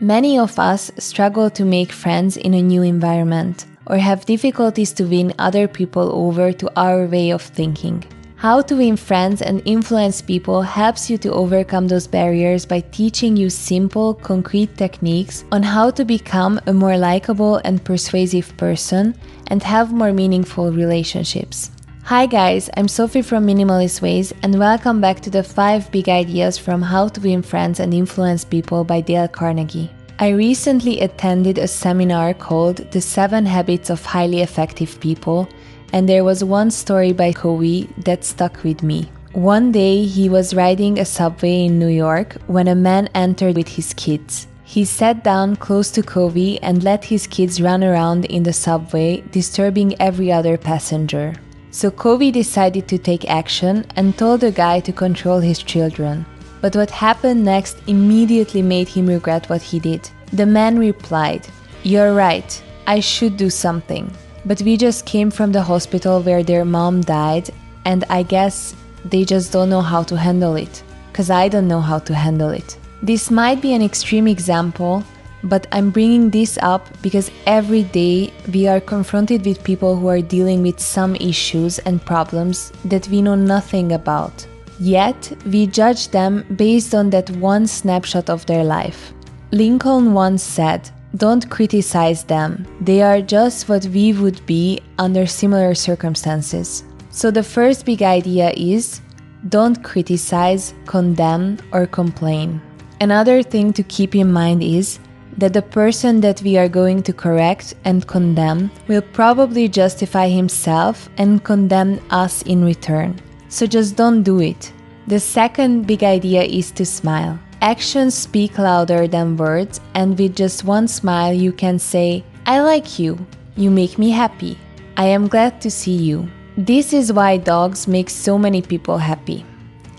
Many of us struggle to make friends in a new environment or have difficulties to win other people over to our way of thinking. How to win friends and influence people helps you to overcome those barriers by teaching you simple, concrete techniques on how to become a more likable and persuasive person and have more meaningful relationships. Hi guys, I'm Sophia from Minimalist Ways and welcome back to the 5 Big Ideas from How to Win Friends and Influence People by Dale Carnegie. I recently attended a seminar called The 7 Habits of Highly Effective People, and there was one story by Covey that stuck with me. One day he was riding a subway in New York when a man entered with his kids. He sat down close to Covey and let his kids run around in the subway, disturbing every other passenger. So Covey decided to take action and told the guy to control his children. But what happened next immediately made him regret what he did. The man replied, "You're right, I should do something. But we just came from the hospital where their mom died, and I guess they just don't know how to handle it. 'Cause I don't know how to handle it." This might be an extreme example, but I'm bringing this up because every day we are confronted with people who are dealing with some issues and problems that we know nothing about. Yet, we judge them based on that one snapshot of their life. Lincoln once said, "Don't criticize them. They are just what we would be under similar circumstances." So the first big idea is, don't criticize, condemn, or complain. Another thing to keep in mind is that the person that we are going to correct and condemn will probably justify himself and condemn us in return. So just don't do it. The second big idea is to smile. Actions speak louder than words, and with just one smile you can say, "I like you. You make me happy. I am glad to see you." This is why dogs make so many people happy.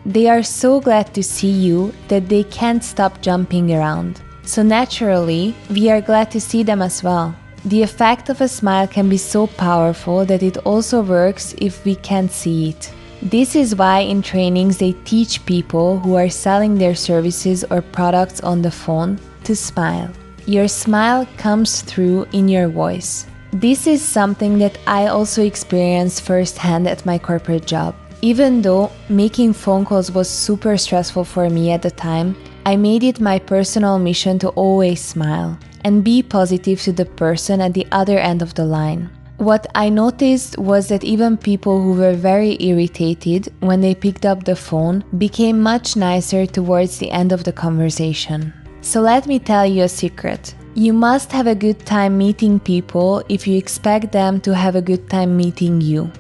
They are so glad to see you that they can't stop jumping around. So naturally, we are glad to see them as well. The effect of a smile can be so powerful that it also works if we can't see it. This is why in trainings they teach people who are selling their services or products on the phone to smile. Your smile comes through in your voice. This is something that I also experienced firsthand at my corporate job. Even though making phone calls was super stressful for me at the time, I made it my personal mission to always smile and be positive to the person at the other end of the line. What I noticed was that even people who were very irritated when they picked up the phone became much nicer towards the end of the conversation. So let me tell you a secret. You must have a good time meeting people if you expect them to have a good time meeting you.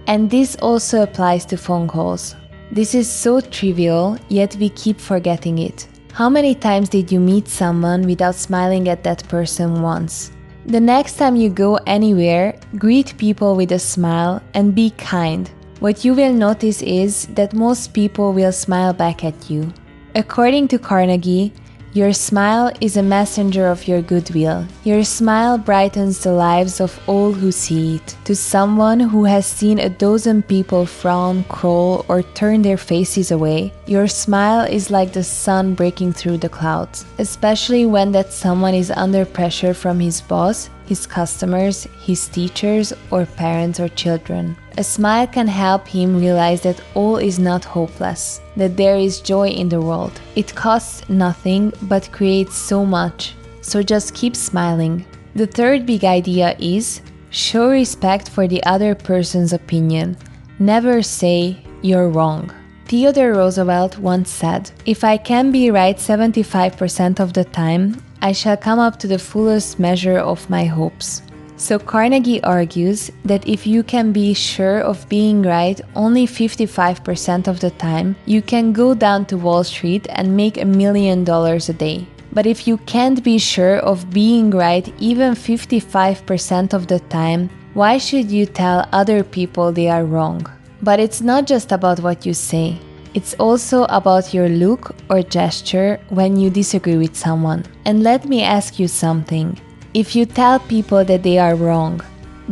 And this also applies to phone calls. This is so trivial, yet we keep forgetting it. How many times did you meet someone without smiling at that person once? The next time you go anywhere, greet people with a smile and be kind. What you will notice is that most people will smile back at you. According to Carnegie, your smile is a messenger of your goodwill. Your smile brightens the lives of all who see it. To someone who has seen a dozen people frown, crawl, or turn their faces away, your smile is like the sun breaking through the clouds, especially when that someone is under pressure from his boss, his customers, his teachers, or parents or children. A smile can help him realize that all is not hopeless, that there is joy in the world. It costs nothing but creates so much. So just keep smiling. The third big idea is show respect for the other person's opinion. Never say you're wrong. Theodore Roosevelt once said, "If I can be right 75% of the time, I shall come up to the fullest measure of my hopes." So Carnegie argues that if you can be sure of being right only 55% of the time, you can go down to Wall Street and make $1 million a day. But if you can't be sure of being right even 55% of the time, why should you tell other people they are wrong? But it's not just about what you say. It's also about your look or gesture when you disagree with someone. And let me ask you something. If you tell people that they are wrong,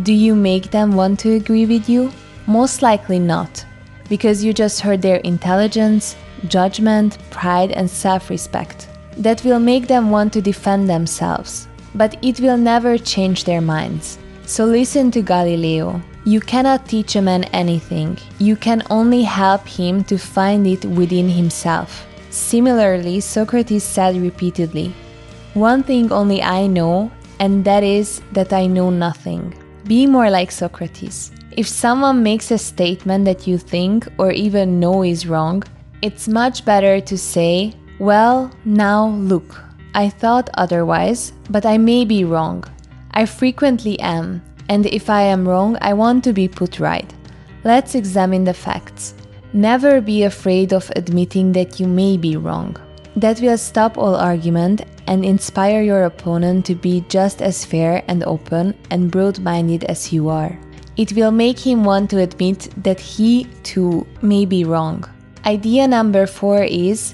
do you make them want to agree with you? Most likely not, because you just hurt their intelligence, judgment, pride, and self-respect. that will make them want to defend themselves, but it will never change their minds. So listen to Galileo. You cannot teach a man anything. You can only help him to find it within himself. Similarly, Socrates said repeatedly, "One thing only I know, and that is that I know nothing." Be more like Socrates. If someone makes a statement that you think or even know is wrong, it's much better to say, "Well, now look, I thought otherwise, but I may be wrong. I frequently am, and if I am wrong, I want to be put right. Let's examine the facts." Never be afraid of admitting that you may be wrong. That will stop all argument and inspire your opponent to be just as fair and open and broad-minded as you are. It will make him want to admit that he, too, may be wrong. Idea number 4 is,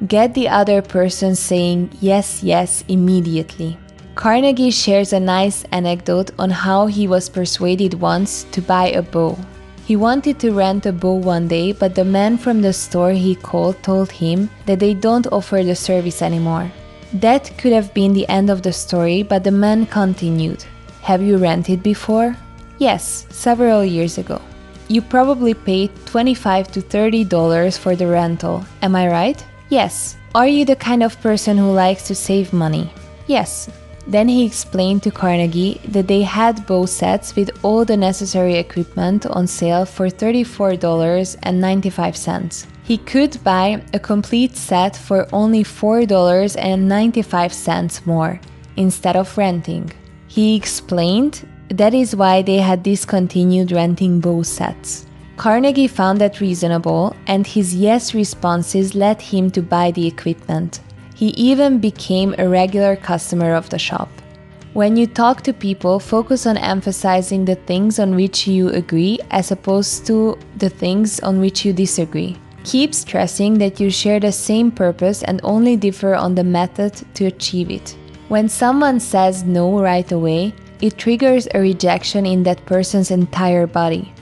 get the other person saying yes, yes immediately. Carnegie shares a nice anecdote on how he was persuaded once to buy a bow. He wanted to rent a bow one day, but the man from the store he called told him that they don't offer the service anymore. That could have been the end of the story, but the man continued. "Have you rented before?" "Yes, several years ago." "You probably paid $25 to $30 for the rental, am I right?" "Yes." "Are you the kind of person who likes to save money?" "Yes." Then he explained to Carnegie that they had bow sets with all the necessary equipment on sale for $34.95. He could buy a complete set for only $4.95 more, instead of renting. He explained that is why they had discontinued renting bow sets. Carnegie found that reasonable, and his yes responses led him to buy the equipment. He even became a regular customer of the shop. When you talk to people, focus on emphasizing the things on which you agree as opposed to the things on which you disagree. Keep stressing that you share the same purpose and only differ on the method to achieve it. When someone says no right away, it triggers a rejection in that person's entire body.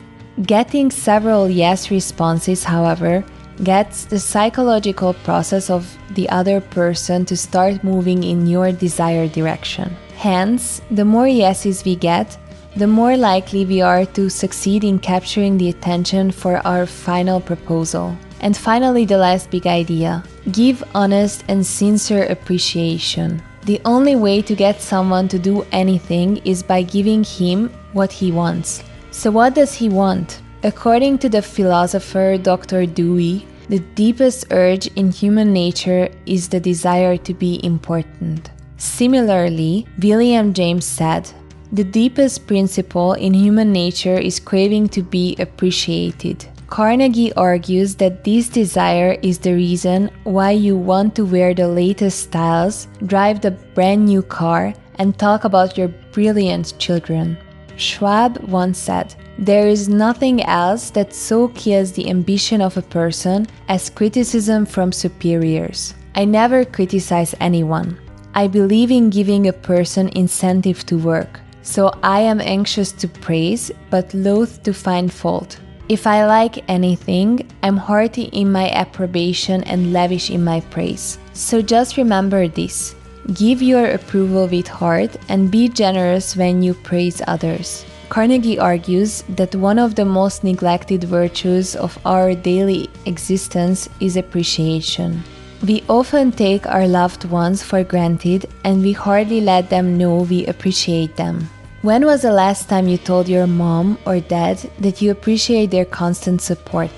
Getting several yes responses, however, gets the psychological process of the other person to start moving in your desired direction. Hence, the more yeses we get, the more likely we are to succeed in capturing the attention for our final proposal. And finally, the last big idea. Give honest and sincere appreciation. The only way to get someone to do anything is by giving him what he wants. So what does he want? According to the philosopher Dr. Dewey, the deepest urge in human nature is the desire to be important. Similarly, William James said, "The deepest principle in human nature is craving to be appreciated." Carnegie argues that this desire is the reason why you want to wear the latest styles, drive the brand new car, and talk about your brilliant children. Schwab once said, "There is nothing else that so kills the ambition of a person as criticism from superiors." I never criticize anyone. I believe in giving a person incentive to work, so I am anxious to praise but loath to find fault. If I like anything, I'm hearty in my approbation and lavish in my praise. So just remember this. Give your approval with heart and be generous when you praise others. Carnegie argues that one of the most neglected virtues of our daily existence is appreciation. We often take our loved ones for granted and we hardly let them know we appreciate them. When was the last time you told your mom or dad that you appreciate their constant support?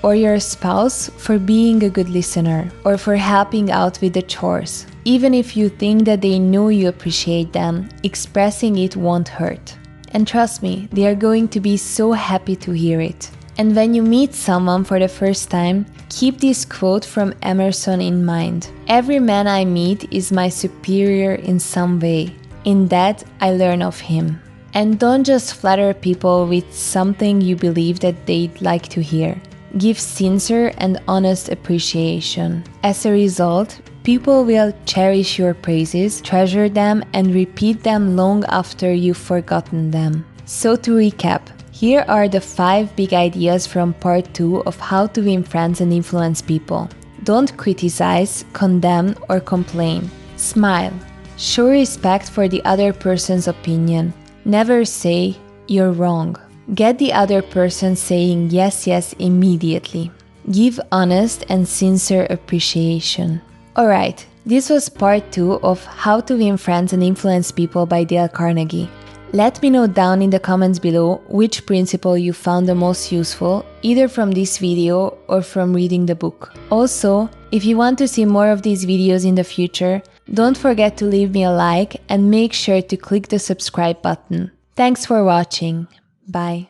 Or your spouse for being a good listener or for helping out with the chores? Even if you think that they know you appreciate them, expressing it won't hurt. And trust me, they are going to be so happy to hear it. And when you meet someone for the first time, keep this quote from Emerson in mind. "Every man I meet is my superior in some way. In that, I learn of him." And don't just flatter people with something you believe that they'd like to hear. Give sincere and honest appreciation. As a result, people will cherish your praises, treasure them, and repeat them long after you've forgotten them. So to recap, here are the 5 big ideas from part 2 of how to win friends and influence people. Don't criticize, condemn, or complain. Smile. Show respect for the other person's opinion. Never say, "You're wrong." Get the other person saying yes, yes immediately. Give honest and sincere appreciation. Alright, this was part 2 of How to Win Friends and Influence People by Dale Carnegie. Let me know down in the comments below which principle you found the most useful, either from this video or from reading the book. Also, if you want to see more of these videos in the future, don't forget to leave me a like and make sure to click the subscribe button. Thanks for watching. Bye.